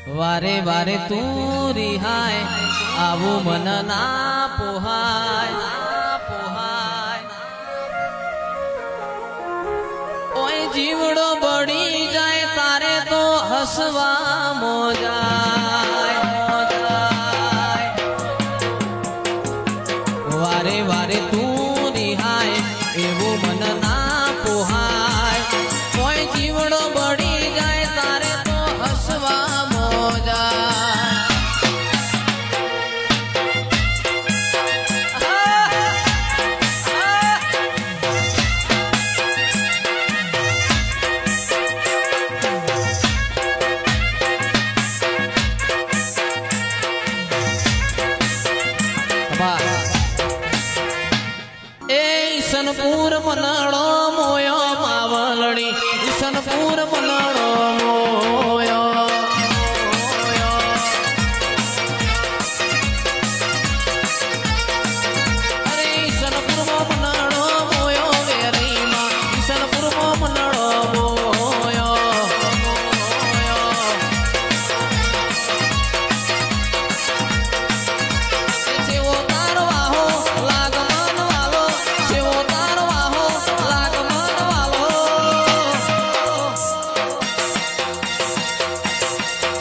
વારે વારે તું રિહાય આવું મન ના પોહાય ઓય જીવડો બળી જાય તારે તો હસવા મોજાય વારે વારે તું રિહાય એવું મન ના પોહાય ઓય જીવડો બળી જાય તારે તો હસવા ઈશનપુર મનાળો મોયો માવલડી ઈશનપુર મનાળો મોયો અરે ઈશનપુરમાં મનાળો મોયો વેરીમાં ઈશનપુરમાં મનાળો મોયો સેવો તારવાહો લાગમન વાલો સેવો તારવાહો લાગમન વાલો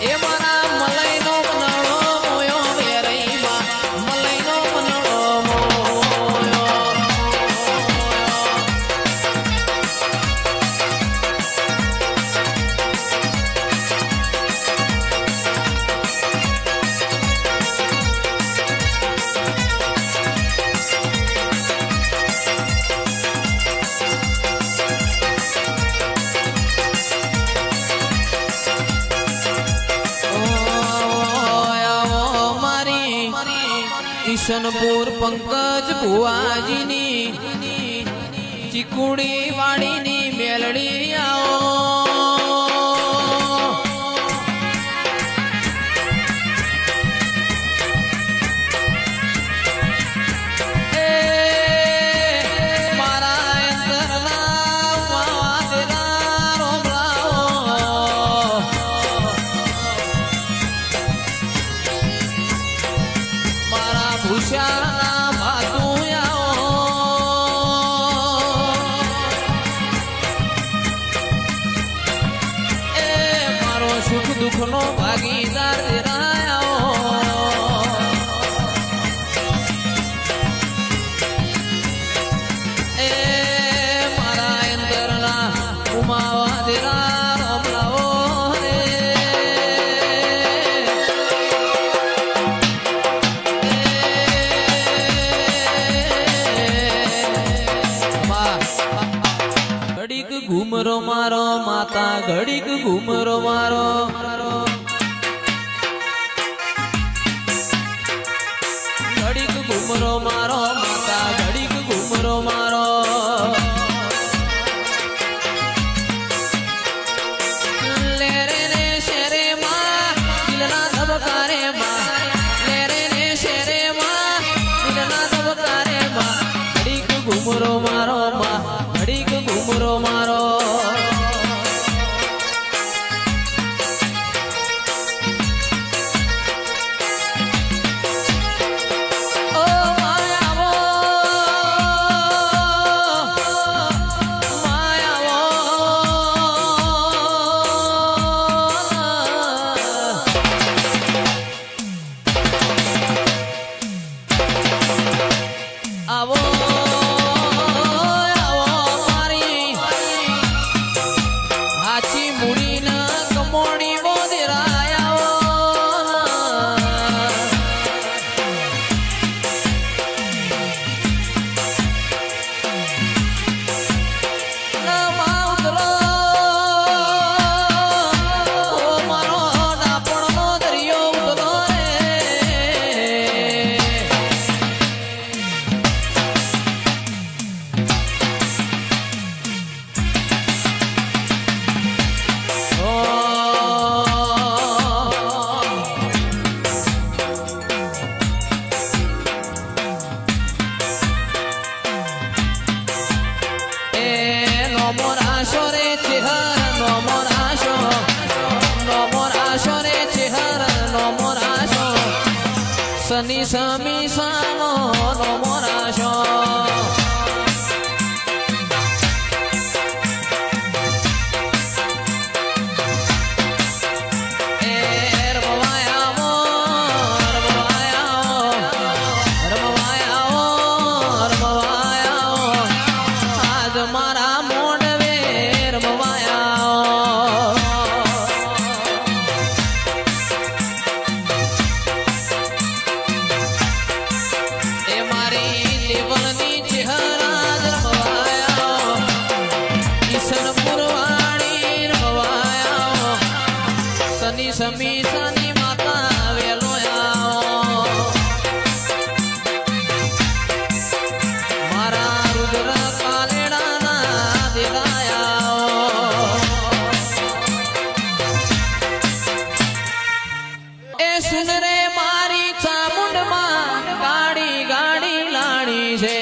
એ મારા મલઈનો મનાળો મોયો વેરઈમાં મલઈનો મનાળો મોયો ઈશનપુર પંકજ ભુવાજીની ચીકુડી વાડીની મેલડી આવો મારા અંતરના વાદળા રોમલાઓ મારા ભૂષાના ભાતુયાઓ એ મારો સુખ દુઃખનો ભાગીદાર રાયો એ મારા અંતરના ઉમાવા દેરા રમલાઓ ઘડીક ઘૂમરો મારો માતા ઘડીક ઘૂમરો મારો ઘડીક ઘૂમરો મારો માતા ઘડીક ઘૂમરો મારો લેરે રે શેરે માં દિલના ધબકારે માં લેરે રે શેરે માં દિલના ધબકારે માં ઘડીક ઘૂમરો મારો માં ઘડીક ઘૂમરો મારો ઓ માયાવો સની સમી સાનો મોરાશો સમી સની માતા વેલો મારા રુદ્ર કાલેડાના દેરાયા એ સુન રે મારી ચામુંડમાં ગાડી ગાડી લાણી છે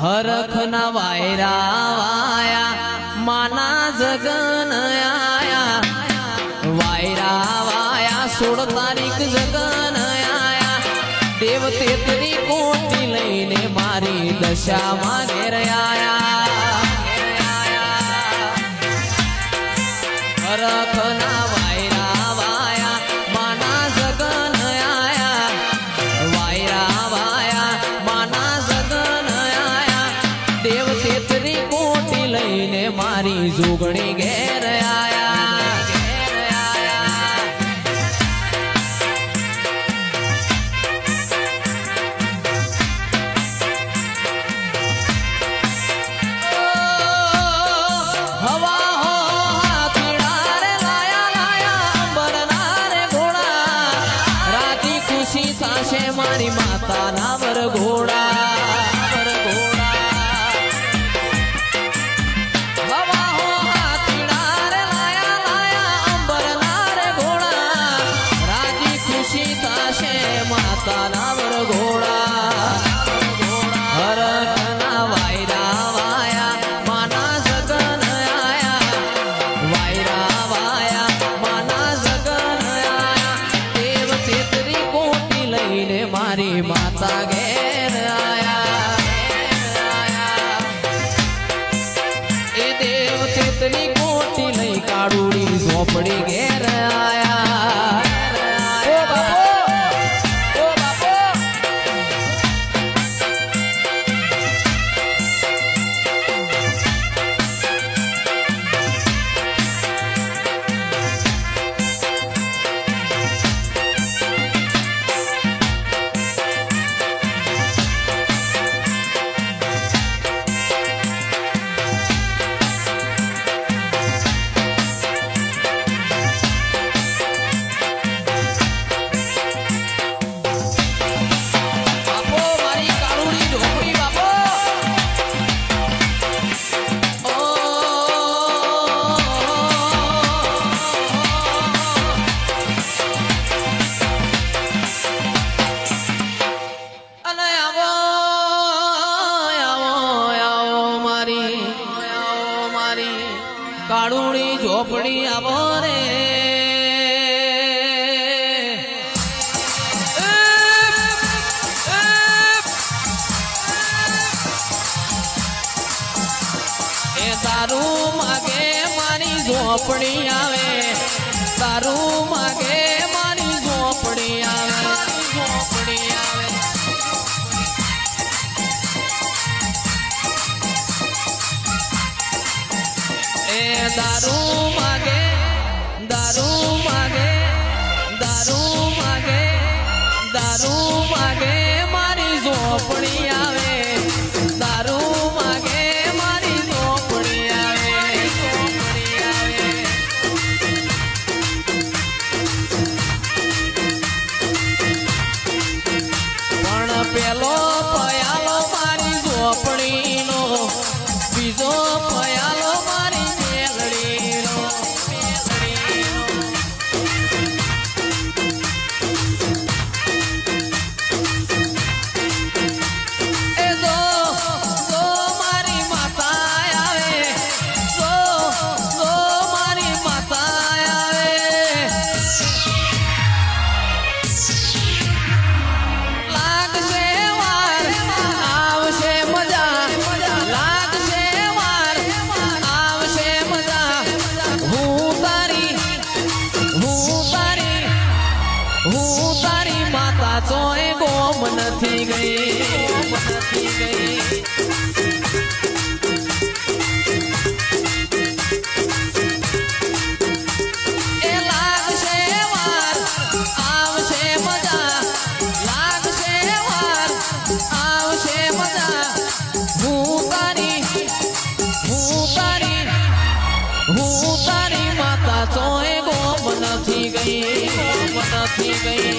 હરખના વાયરા વાયા માના જગન આયા વાયરા વાયા 16 તારીખ જગન આયા દેવ તેતરી કોટી લઈને મારી દશામાં ઘેર આયા હરખના વાયરા વાયા માના જગન આયા વાયરા વાયા માના જગન દેવ તેતરી કોટી લઈને મારી જોગણી ઘેર આયા હવા હો હાથીડા રે લાયા લાયા અંબરના રે ઘોડા રાતી ખુશી થાશે મારી માતાના વરઘોડા માતાના વરઘોડા હરખના વાયરા વાયા માના જગન આયા વાયરા વાયા માના જગન આયા દેવ તેતરી કોટી લઈને મારી માતા ઘેર આયા એ દેવ તેતરી કોટી લઈ કાળુડી ઝોપડી ઘેર આયા ઝોપડી આવો રે એ તારું માગે મારી ઝોપડી આવે તારું માગે મારી ઝોપડી આવે ઝોપડી આવે એ દારૂ માગે દારૂ માગે દારૂ માગે દારૂ માગે મારી ઝોપડી આવે દારૂ માગે મારી ઝોપડી આવે ઝોપડી આવે પણ પેલો પયાલો મારી ઝોપડીનો બીજો પયાલો મારી મેલડીનો એ જો મારી માતા આવે જો મારી માતા આવે લાગશે વાર આવશે મજા લાગશે વાર આવશે મજા હું તારી માતા ચોય ગોમ નથી ગઈ નથી ગઈ એ લાગશે વાર આવશે મજા લાગશે વાર આવશે મજા હું તારી માતા ચોય ગોમ નથી ગઈ નથી ગઈ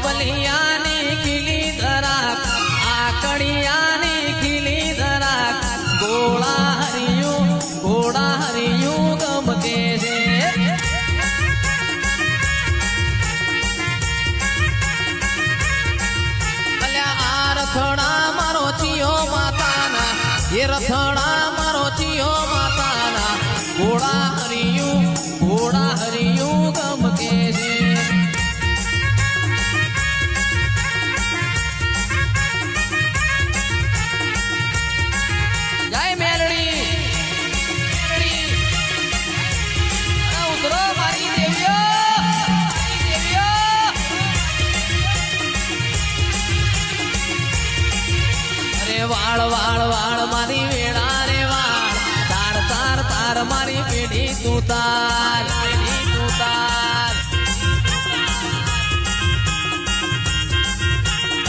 બલિયાની ખીલી ધરાક આકડિયાની ખીલી ધરાક ગોળા હરિયું ગમકે છે અલ્યા આ રથડા મારો ચિયો માતાના એ રથડા મારો ચિયો માતાના ગોળા હરિયું ગમકે છે વાળ વાળ વાળ મારી વેળા રે વાળ તાર તાર તાર મારી પેઢી તું તાર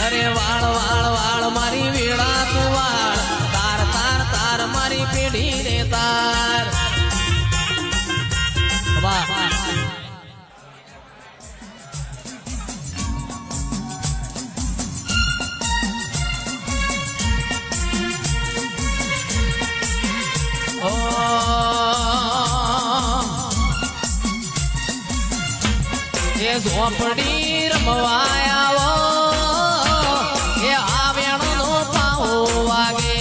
અરે વાળ વાળ વાળ મારી વેળા તું વાળ તાર તાર તાર મારી પેઢી રે તાર વાહ એ ઝોપડી રમવાયાવો એ આવ્યાનો પાવો વાગે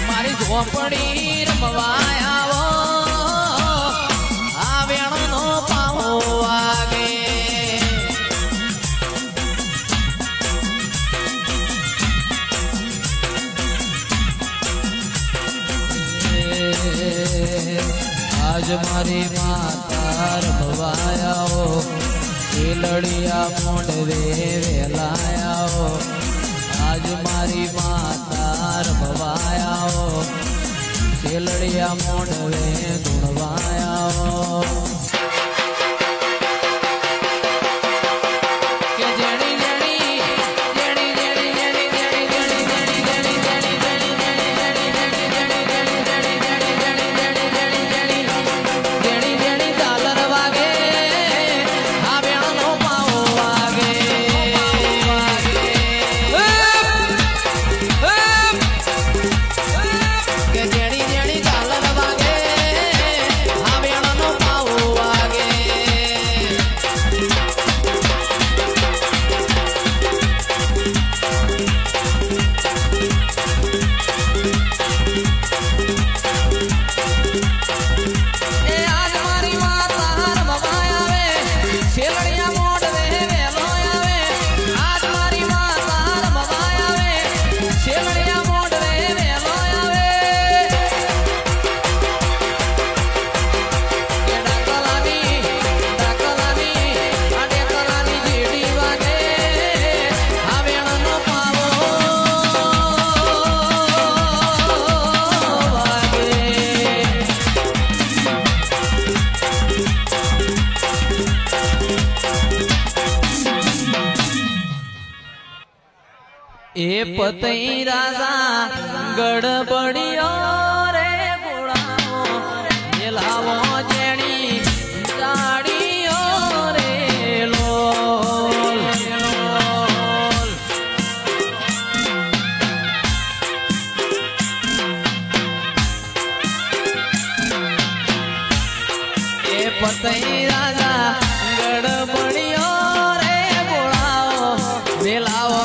મારી ઝોપડી રમવાયાવો આવ્યાનો પાવો વાગે આજ મારી માતા રમવાયાઓ લડિયા મોઢવે વેલાયાઓ આજ મારી માતા રમવાયાઓ લડિયા મોઢવે ગુણવાયાઓ એ પતઈ રાજા ગડબડિયો રે ગોળાઓ લાવો જેણી જાડીઓ રે લોલ એ પતઈ રાજા ગડબડિયો રે ગોળાઓ લાવો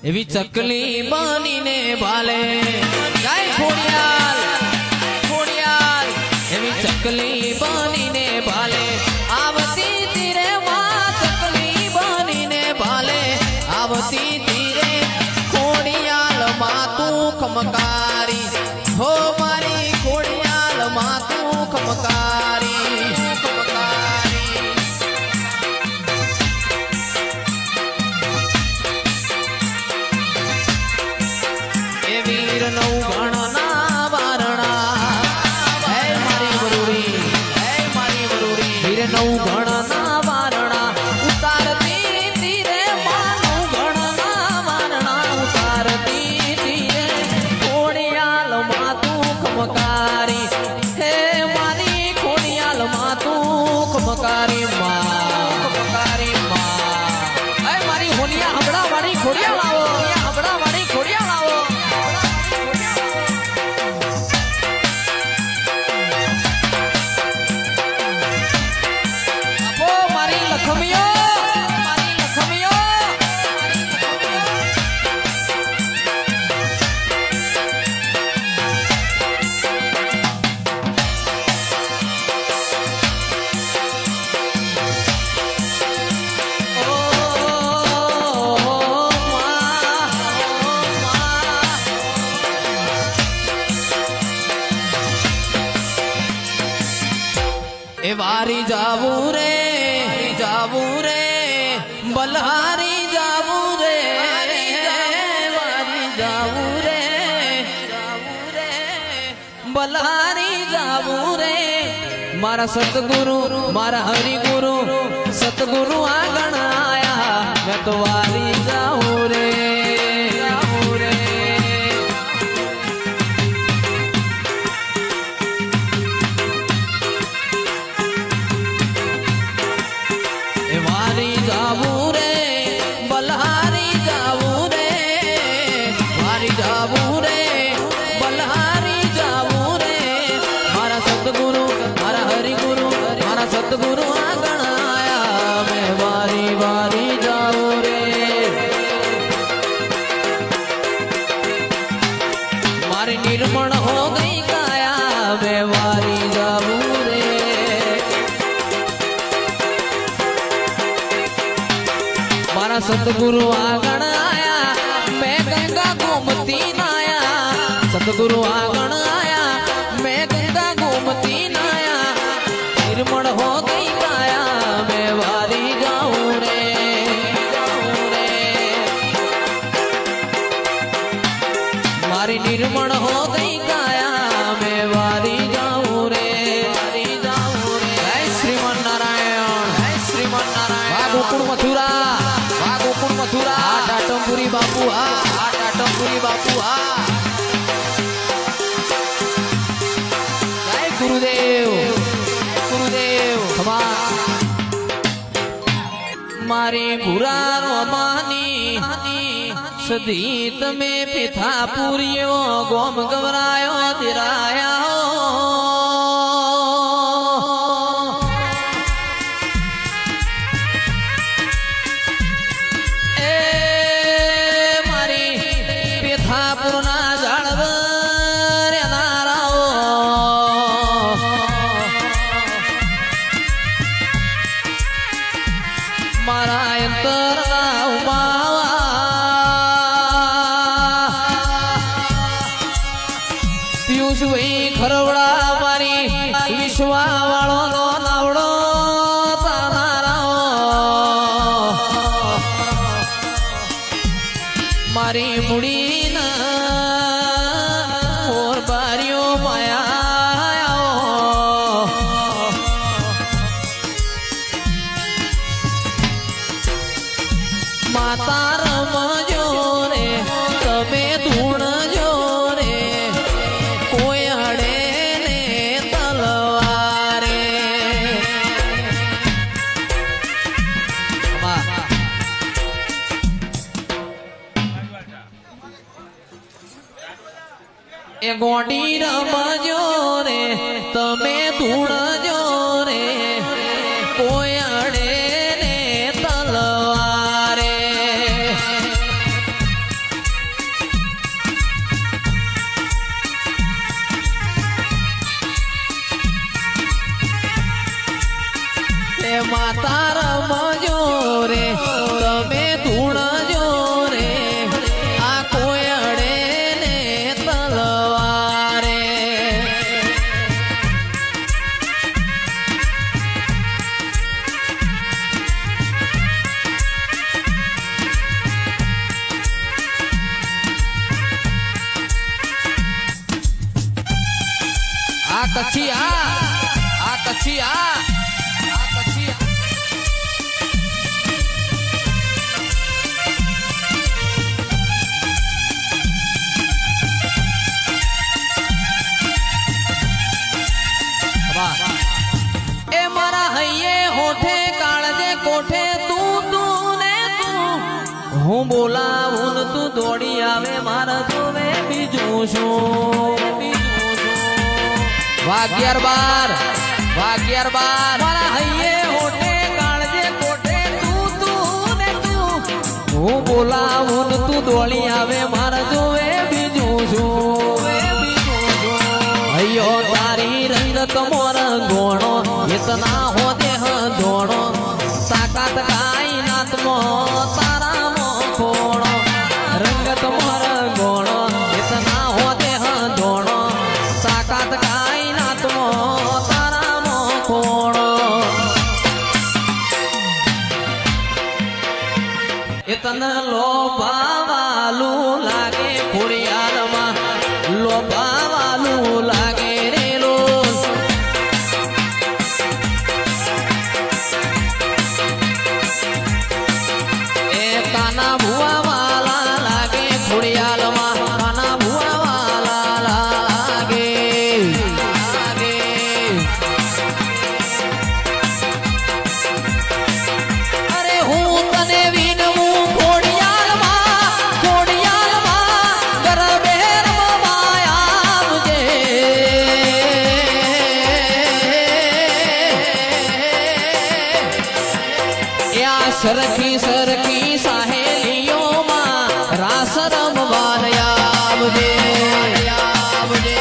એવી ચકલી બનીને ભાલે ગાય ખોડિયાલ ખોડિયાલ એવી ચકલી બનીને ભાલે આવતી તીરે માં ચકલી બનીને ભાલે આવતી તીરે ખોડિયાલ માં તું ખમકારી હો મારી ખોડિયાલ માં તું ખમકારી બલહારી જાવું રે મારા સતગુરુ મારા હરિગુરુ સતગુરુ આગળ આયા મેં તો વારી જાઉં રે વારી જાવું રે બલહારી જાવું રે વારી જાવું રે બલહારી જાવું રે મારા સતગુરુ મારા હરિગુરુ મારા સતગુરુ આગળ આયા મેં વારી વારી જાવું રે મારી નિર્મળ હો ગઈ કાયા મેં વારી જાવું રે મારા સતગુરુ આગળ આયા મેં ગંગા ગોમતી નાયા સતગુરુ આગળ આયા મેં ગંગા ગોમતી નાયા નિર્મળ હો ગઈ કાયા મેં વારી જાઉં રે મારી નિર્મળ હો ગઈ કાયા મેં વારી જાઉં રે જય શ્રીમન નારાયણ જય શ્રીમન નારાયણ ગોકુળ મથુરા ગોકુળ મથુરા ટાટમપુરી બાપુ ટાટમપુરી બાપુ જય ગુરુદેવ ગુરુદેવ મારી ભૂરા રોમાની સદી તમે પિથા પૂર્યો ગોમ ગવરાયો દિરાયા મારા અંતરના ઉમાવા પિયુષભાઈ ખરવડા મારી વિશ્વા વાળો નો નાવડો તાનારાઓ મારી મુડી ના મોર બારીઓ માયા માતા રમજો રે તમે ધૂણજો રે કોઈ હડે ને તલવારે એ ગોડી રમજો રે તમે ધૂણજો રે કોઈ હડે ને તલવારે માતા રમજો રે તમે ધૂણજો રે આ કોઈ અડે ને તલવારે આ કચ્છી આ કચ્છી એ મારા હૈયે હોઠે કાળજે કોઠે તું ને તું હું બોલાવું ને તું દોડી આવે મારા જોવે બીજું શું વાગ્યાર બાર મારા હૈયે હોઠે કાળજે કોઠે તું ને તું હું બોલાવું ને તું દોડી આવે મારા જોવે બીજું શું હૈયો તારી રંગત મોર ગોણો ઇતના હો દેહ દોણો તાકાત કાયનાત મો તારા મો ખોણો રંગત મોર ગોણો ઇતના હો દેહ દોણો તાકાત કાયનાત મો તારા મો ખોણો ઇતના લોભાવાલું લાગે ખોડિયારમાં લોભાવાલું લાગે રમવાન આવજે આવજે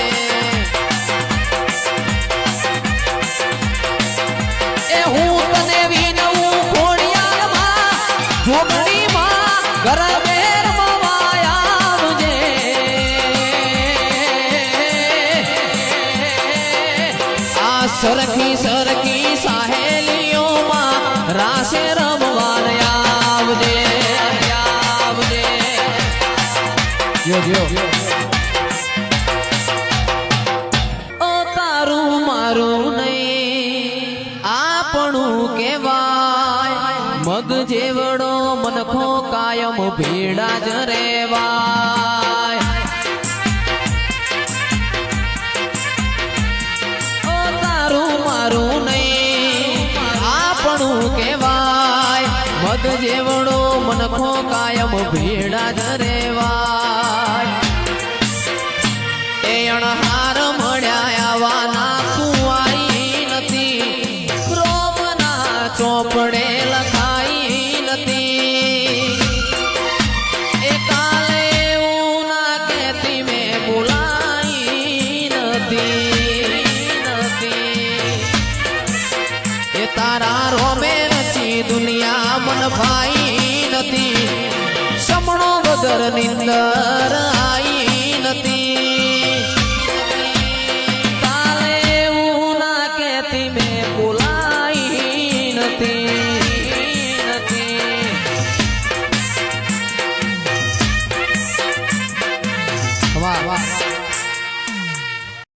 એ હું તને વિનવું ખોડિયારમાં જોગણીમાં ઘર બેર આવજે આ સરખી સરખી સાહેલીઓમાં રાસે રમવાન આવજે આવજે ઓ તારું મારું નહીં આપણું કેવાય મગ જેવડો મનખો કાયમ ભેડા જ રેવાય ઓ તારું મારું નહીં આપણું કેવાય મગ જેવડો મનખો કાયમ ભેડા જ રેવાય એ અણહાર મળ્યા આવાના કુવાઈ નથી રોમના ચોપડે લખાઈ નથી એ કાલે એવું ના કહેતી મેં બોલાઈ નથી એ તારા રોમે રચી દુનિયા મન ભાઈ નથી સમણો વગર નિંદર આઈ